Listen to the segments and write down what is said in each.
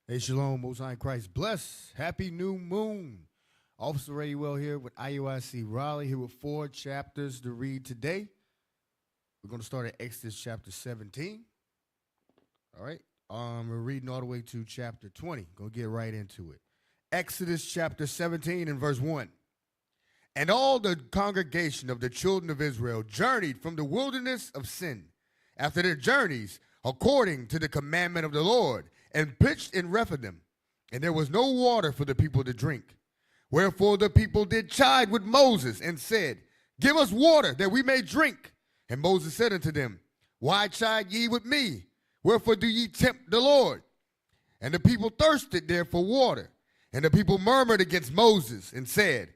Hey, shalom, Most High in Christ. Bless. Happy new moon. Officer Ray Well here with IUIC Raleigh, here with 4 chapters to read today. We're going to start at Exodus chapter 17. All right. We're reading all the way to chapter 20. Going to get right into it. Exodus chapter 17 and verse 1. And all the congregation of the children of Israel journeyed from the wilderness of Sin after their journeys according to the commandment of the Lord, and pitched in Rephidim, and there was no water for the people to drink. Wherefore the people did chide with Moses, and said, Give us water, that we may drink. And Moses said unto them, Why chide ye with me? Wherefore do ye tempt the Lord? And the people thirsted there for water. And the people murmured against Moses, and said,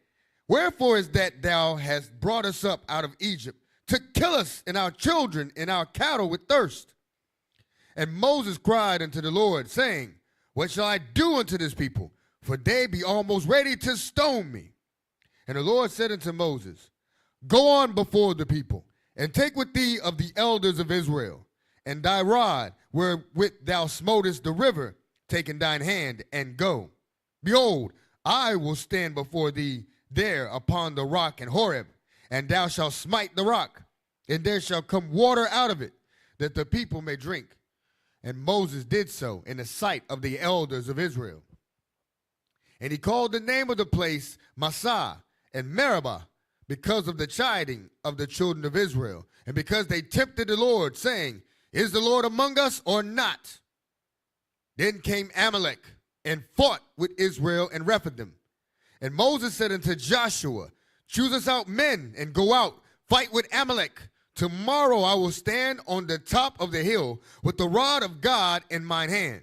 Wherefore is that thou hast brought us up out of Egypt, to kill us and our children and our cattle with thirst? And Moses cried unto the Lord, saying, What shall I do unto this people? For they be almost ready to stone me. And the Lord said unto Moses, Go on before the people, and take with thee of the elders of Israel, and thy rod, wherewith thou smotest the river, take in thine hand, and go. Behold, I will stand before thee there upon the rock in Horeb, and thou shalt smite the rock, and there shall come water out of it, that the people may drink. And Moses did so in the sight of the elders of Israel. And he called the name of the place Massah and Meribah, because of the chiding of the children of Israel, and because they tempted the Lord, saying, Is the Lord among us or not? Then came Amalek and fought with Israel and Rephidim. And Moses said unto Joshua, Choose us out men, and go out, fight with Amalek. Tomorrow I will stand on the top of the hill with the rod of God in mine hand.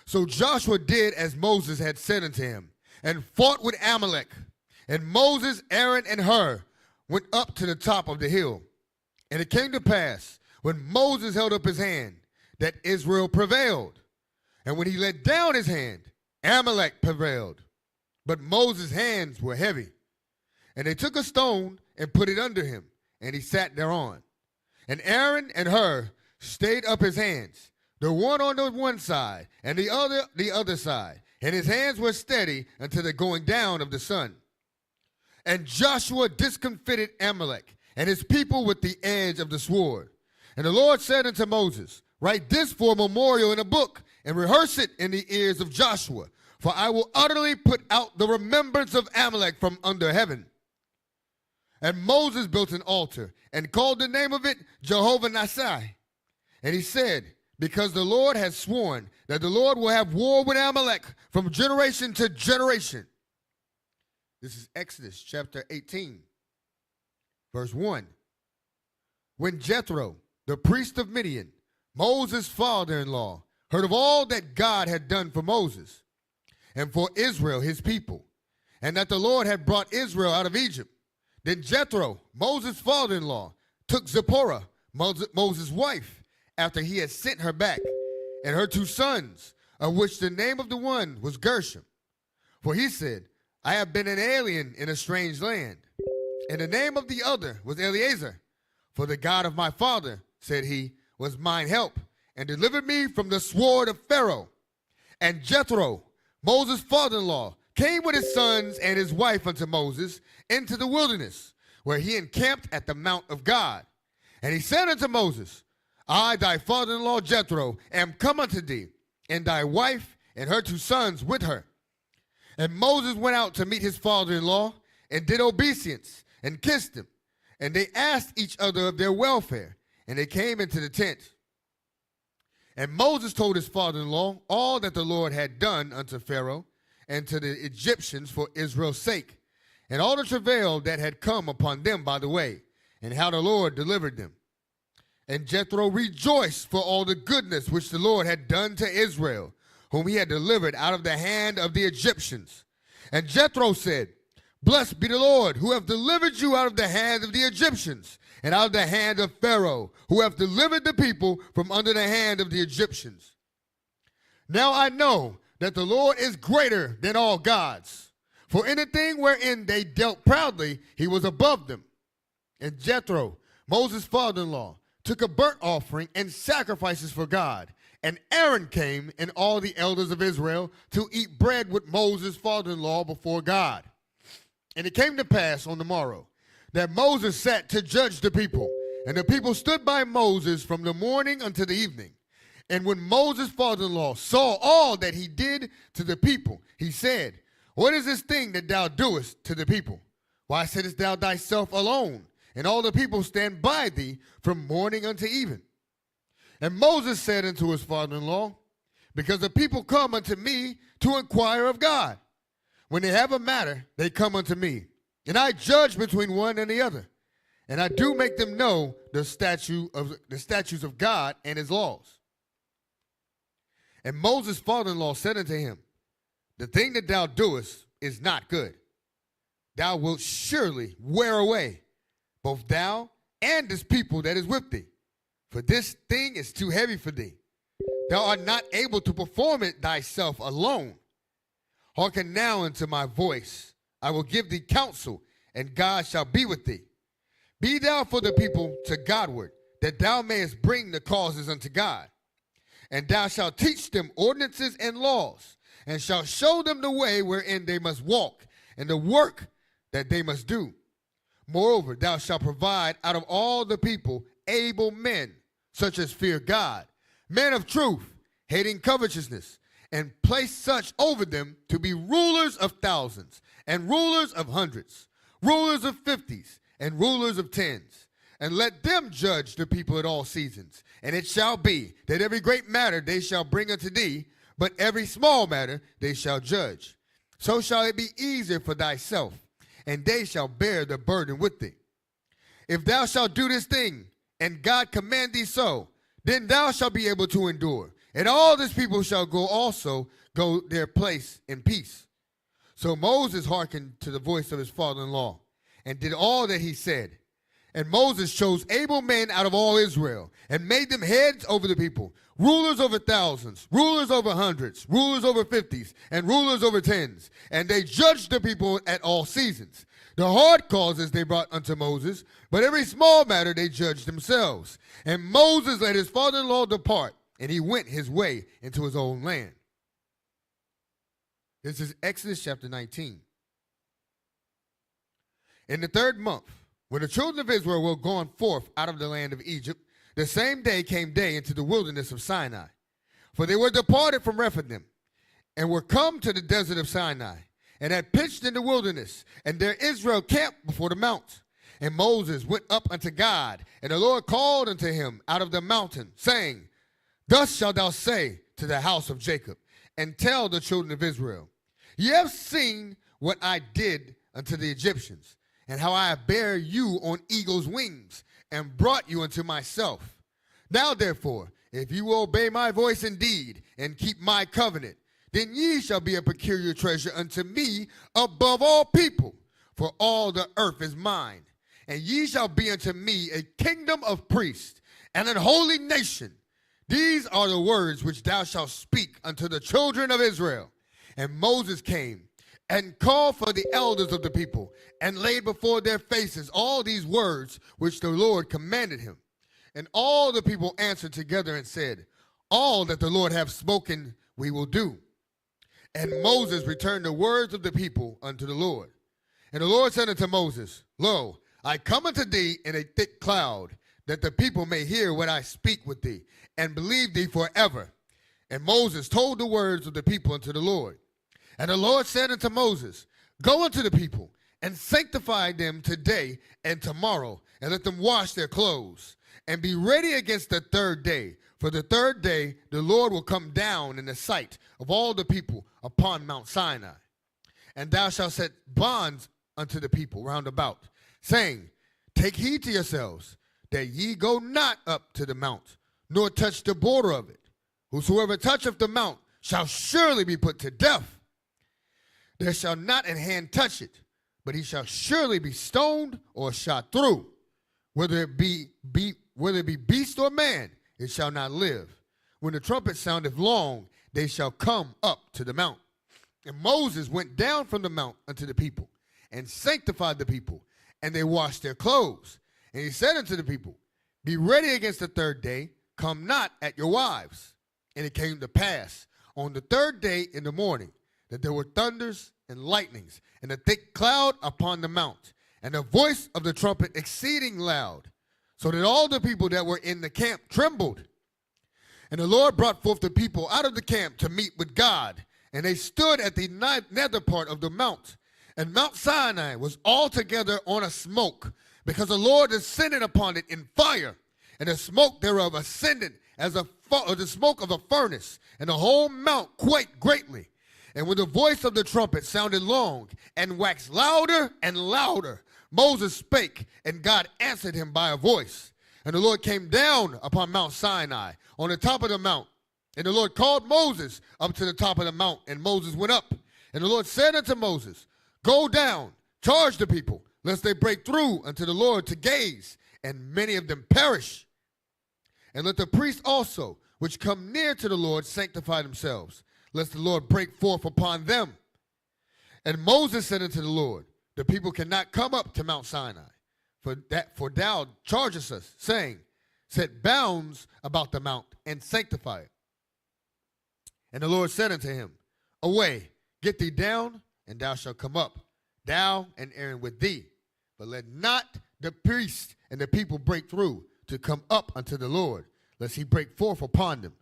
So Joshua did as Moses had said unto him, and fought with Amalek. And Moses, Aaron, and Hur went up to the top of the hill. And it came to pass, when Moses held up his hand, that Israel prevailed. And when he let down his hand, Amalek prevailed. But Moses' hands were heavy. And they took a stone and put it under him, and he sat thereon. And Aaron and Hur stayed up his hands, the one on the one side, and the other side. And his hands were steady until the going down of the sun. And Joshua discomfited Amalek and his people with the edge of the sword. And the Lord said unto Moses, Write this for a memorial in a book, and rehearse it in the ears of Joshua. For I will utterly put out the remembrance of Amalek from under heaven. And Moses built an altar and called the name of it Jehovah Nissi. And he said, Because the Lord has sworn that the Lord will have war with Amalek from generation to generation. This is Exodus chapter 18, verse 1. When Jethro, the priest of Midian, Moses' father-in-law, heard of all that God had done for Moses and for Israel, his people, and that the Lord had brought Israel out of Egypt, then Jethro, Moses' father-in-law, took Zipporah, Moses' wife, after he had sent her back, and her 2 sons, of which the name of the one was Gershom. For he said, I have been an alien in a strange land. And the name of the other was Eleazar. For the God of my father, said he, was mine help, and delivered me from the sword of Pharaoh. And Jethro, Moses' father-in-law, came with his sons and his wife unto Moses into the wilderness, where he encamped at the mount of God. And he said unto Moses, I, thy father-in-law Jethro, am come unto thee, and thy wife and her 2 sons with her. And Moses went out to meet his father-in-law, and did obeisance, and kissed him. And they asked each other of their welfare, and they came into the tent. And Moses told his father-in-law all that the Lord had done unto Pharaoh and to the Egyptians for Israel's sake, and all the travail that had come upon them by the way, and how the Lord delivered them. And Jethro rejoiced for all the goodness which the Lord had done to Israel, whom he had delivered out of the hand of the Egyptians. And Jethro said, Blessed be the Lord, who hath delivered you out of the hand of the Egyptians, and out of the hand of Pharaoh, who hath delivered the people from under the hand of the Egyptians. Now I know that the Lord is greater than all gods, for anything wherein they dealt proudly, he was above them. And Jethro, Moses' father-in-law, took a burnt offering and sacrifices for God. And Aaron came and all the elders of Israel to eat bread with Moses' father-in-law before God. And it came to pass on the morrow that Moses sat to judge the people. And the people stood by Moses from the morning until the evening. And when Moses' father-in-law saw all that he did to the people, he said, What is this thing that thou doest to the people? Why sittest thou thyself alone, and all the people stand by thee from morning until even? And Moses said unto his father-in-law, Because the people come unto me to inquire of God. When they have a matter, they come unto me, and I judge between one and the other. And I do make them know the statutes of God and his laws. And Moses' father-in-law said unto him, The thing that thou doest is not good. Thou wilt surely wear away, both thou and this people that is with thee. For this thing is too heavy for thee. Thou art not able to perform it thyself alone. Hearken now unto my voice. I will give thee counsel, and God shall be with thee. Be thou for the people to Godward, that thou mayest bring the causes unto God. And thou shalt teach them ordinances and laws, and shalt show them the way wherein they must walk, and the work that they must do. Moreover, thou shalt provide out of all the people able men, such as fear God, men of truth, hating covetousness, and place such over them to be rulers of thousands, and rulers of hundreds, rulers of fifties, and rulers of tens. And let them judge the people at all seasons. And it shall be that every great matter they shall bring unto thee, but every small matter they shall judge. So shall it be easier for thyself, and they shall bear the burden with thee. If thou shalt do this thing, and God command thee so, then thou shalt be able to endure. And all this people shall go their place in peace. So Moses hearkened to the voice of his father-in-law, and did all that he said. And Moses chose able men out of all Israel, and made them heads over the people, rulers over thousands, rulers over hundreds, rulers over fifties, and rulers over tens. And they judged the people at all seasons. The hard causes they brought unto Moses, but every small matter they judged themselves. And Moses let his father-in-law depart, and he went his way into his own land. This is Exodus chapter 19. In the 3rd month, when the children of Israel were gone forth out of the land of Egypt, the same day came they into the wilderness of Sinai. For they were departed from Rephidim, and were come to the desert of Sinai, and had pitched in the wilderness, and there Israel camped before the mount. And Moses went up unto God, and the Lord called unto him out of the mountain, saying, Thus shalt thou say to the house of Jacob, and tell the children of Israel, Ye have seen what I did unto the Egyptians, and how I have bare you on eagle's wings, and brought you unto myself. Now therefore, if you will obey my voice indeed, and keep my covenant, then ye shall be a peculiar treasure unto me above all people, for all the earth is mine. And ye shall be unto me a kingdom of priests, and an holy nation. These are the words which thou shalt speak unto the children of Israel. And Moses came and called for the elders of the people, and laid before their faces all these words which the Lord commanded him. And all the people answered together and said, All that the Lord hath spoken we will do. And Moses returned the words of the people unto the Lord. And the Lord said unto Moses, Lo, I come unto thee in a thick cloud, that the people may hear what I speak with thee, and believe thee forever. And Moses told the words of the people unto the Lord. And the Lord said unto Moses, Go unto the people, and sanctify them today and tomorrow, and let them wash their clothes, and be ready against the 3rd day. For the third day the Lord will come down in the sight of all the people upon Mount Sinai. And thou shalt set bonds unto the people round about, saying, Take heed to yourselves, that ye go not up to the mount, nor touch the border of it. Whosoever toucheth the mount shall surely be put to death. There shall not an hand touch it, but he shall surely be stoned or shot through. Whether it be beast or man, it shall not live. When the trumpet soundeth long, they shall come up to the mount. And Moses went down from the mount unto the people, and sanctified the people, and they washed their clothes. And he said unto the people, Be ready against the third day, come not at your wives. And it came to pass on the third day in the morning that there were thunders and lightnings, and a thick cloud upon the mount, and the voice of the trumpet exceeding loud, so that all the people that were in the camp trembled. And the Lord brought forth the people out of the camp to meet with God, and they stood at the nether part of the mount. And Mount Sinai was altogether on a smoke, because the Lord descended upon it in fire, and the smoke thereof ascended as the smoke of a furnace, and the whole mount quaked greatly. And when the voice of the trumpet sounded long, and waxed louder and louder, Moses spake, and God answered him by a voice. And the Lord came down upon Mount Sinai, on the top of the mount. And the Lord called Moses up to the top of the mount, and Moses went up. And the Lord said unto Moses, Go down, charge the people, lest they break through unto the Lord to gaze, and many of them perish. And let the priests also, which come near to the Lord, sanctify themselves, lest the Lord break forth upon them. And Moses said unto the Lord, The people cannot come up to Mount Sinai, for thou chargest us, saying, Set bounds about the mount, and sanctify it. And the Lord said unto him, Away, get thee down, and thou shalt come up, thou and Aaron with thee. But let not the priest and the people break through to come up unto the Lord, lest he break forth upon them.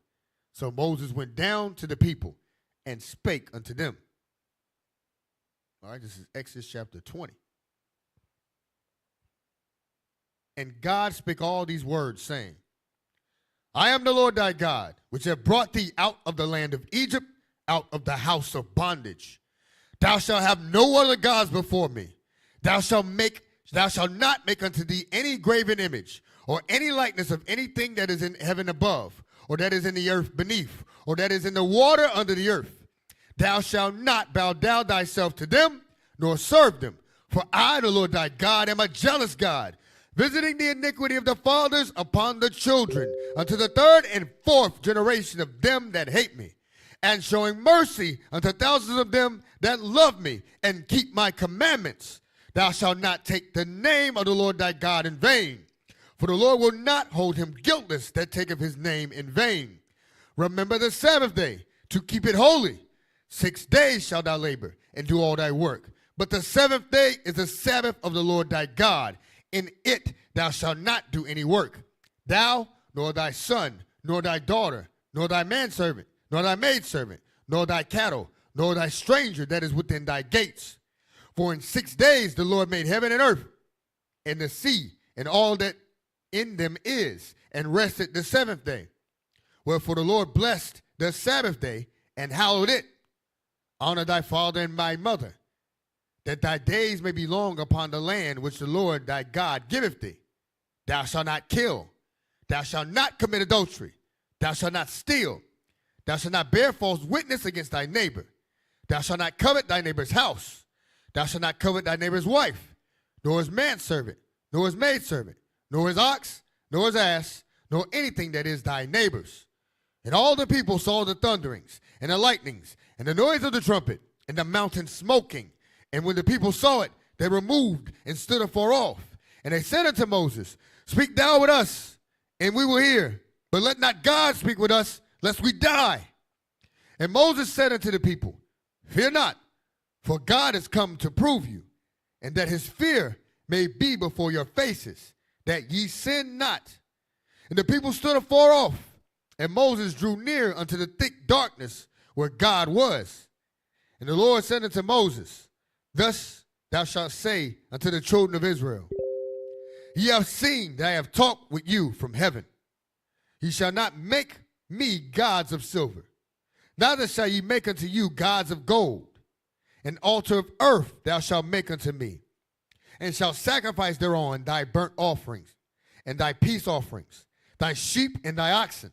So Moses went down to the people and spake unto them. All right, this is Exodus chapter 20. And God spake all these words, saying, I am the Lord thy God, which have brought thee out of the land of Egypt, out of the house of bondage. Thou shalt have no other gods before me. Thou shalt not make unto thee any graven image, or any likeness of anything that is in heaven above, or that is in the earth beneath, or that is in the water under the earth. Thou shalt not bow down thyself to them, nor serve them. For I, the Lord thy God, am a jealous God, visiting the iniquity of the fathers upon the children, unto the third and fourth generation of them that hate me, and showing mercy unto thousands of them that love me, and keep my commandments. Thou shalt not take the name of the Lord thy God in vain, for the Lord will not hold him guiltless that taketh his name in vain. Remember the Sabbath day, to keep it holy. 6 days shalt thou labor, and do all thy work. But the seventh day is the Sabbath of the Lord thy God. In it thou shalt not do any work, thou, nor thy son, nor thy daughter, nor thy manservant, nor thy maidservant, nor thy cattle, nor thy stranger that is within thy gates. For in 6 days the Lord made heaven and earth, and the sea, and all that in them is, and rested the seventh day. Wherefore the Lord blessed the Sabbath day, and hallowed it. Honor thy father and thy mother, that thy days may be long upon the land which the Lord thy God giveth thee. Thou shalt not kill. Thou shalt not commit adultery. Thou shalt not steal. Thou shalt not bear false witness against thy neighbor. Thou shalt not covet thy neighbor's house. Thou shalt not covet thy neighbor's wife, nor his manservant, nor his maidservant, nor his ox, nor his ass, nor anything that is thy neighbor's. And all the people saw the thunderings, and the lightnings, and the noise of the trumpet, and the mountain smoking. And when the people saw it, they removed and stood afar off. And they said unto Moses, Speak thou with us, and we will hear. But let not God speak with us, lest we die. And Moses said unto the people, Fear not, for God has come to prove you, and that his fear may be before your faces, that ye sin not. And the people stood afar off, and Moses drew near unto the thick darkness where God was. And the Lord said unto Moses, Thus thou shalt say unto the children of Israel, Ye have seen that I have talked with you from heaven. Ye shall not make me gods of silver, neither shall ye make unto you gods of gold. An altar of earth thou shalt make unto me, and shalt sacrifice thereon thy burnt offerings, and thy peace offerings, thy sheep and thy oxen.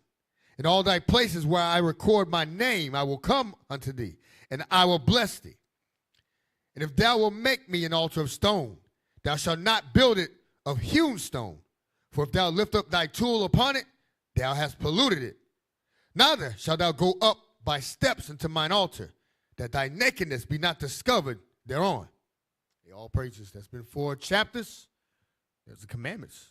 In all thy places where I record my name, I will come unto thee, and I will bless thee. And if thou wilt make me an altar of stone, thou shalt not build it of hewn stone. For if thou lift up thy tool upon it, thou hast polluted it. Neither shalt thou go up by steps into mine altar, that thy nakedness be not discovered thereon. All praises. That's been 4 chapters. There's the commandments.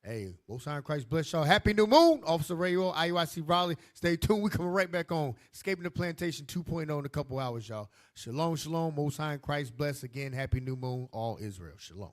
Hey, Most High Christ bless y'all. Happy new moon. Officer Radio, IUIC Raleigh. Stay tuned. We coming right back on Escaping the Plantation 2.0 in a couple hours, y'all. Shalom, shalom. Most High Christ bless again. Happy new moon. All Israel. Shalom.